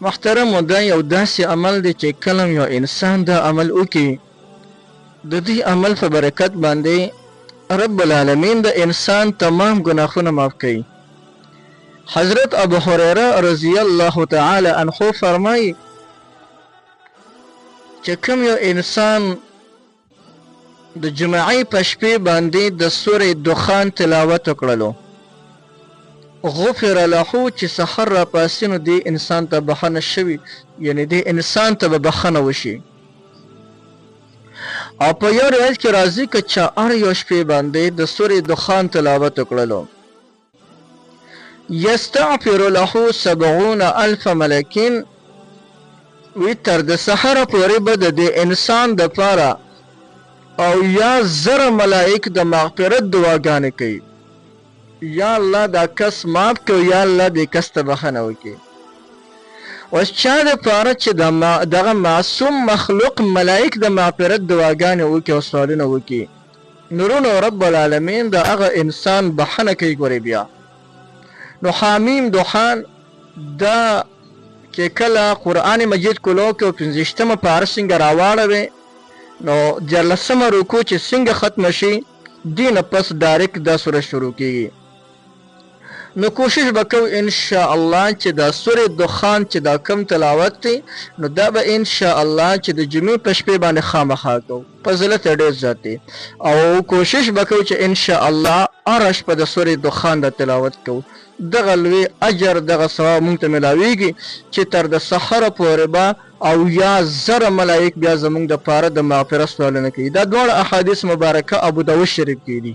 محترم دا یو داسې عمل دی چې کلم یو انسان دا عمل وکړي د دې عمل په برکت باندې رب العالمین د انسان تمام گناهونه معاف کوي. حضرت ابو هريره رضی الله تعالی عنه فرمایي چې کوم یو انسان د جمعې په شپې باندې د سورې دخان تلاوت وکړلو غفر له چې سحر را پاسي نو دې انسان ته بخښنه شوي، یعنی دې انسان ته به بخښنه وشي. او په یو روایت کې راځي که چا هر یو شپې باندې د سورې دخان تلاوت وکړلو یستغفر له 70,000 ملکین، وی تر د سحر پورې به د دې انسان دپاره او یا زر ملائک د مغفرت دعاګانې کوي، یا الله دا کس معاف کوي، یا الله دې کس ته بخښنه وکړي. اوس چا دپاره چې دغه معصوم مخلوق ملائک د مغفرت دعاګانې وکړي او سوالونه وکړي، نورونو رب العالمین د هغه انسان بخښنه کوي. ګورې بیا نو حامیم دخان دا چې کله قرآن مجید کولو کې 15مه پاره څنګه راواړوې نو 14مه رکوع چې څنګه ختمه شي دې نه پس ډایرکټ دا سوره شروع کېږي. نو کوشش وکړو ان شاء الله چې دا سورې دخان چې دا کم تلاوت دی نو دا به ان شاء الله چې د جمعې په شپې باندې خامخا کوو، فضیلت ډېر زیات دی. او کوشش وکړو چې ان شاء الله هره شپه د سورې دخان د تلاوت کوو، دغه لوی اجر دغه ثواب مونږ ته میلاویږي چې تر د سحر پورې به او یا زر ملائک بیا زمونږ دپاره د مغفرت سوالونه کوي. دا دواړه احادیث مبارکه ابو داود شریف کې دي.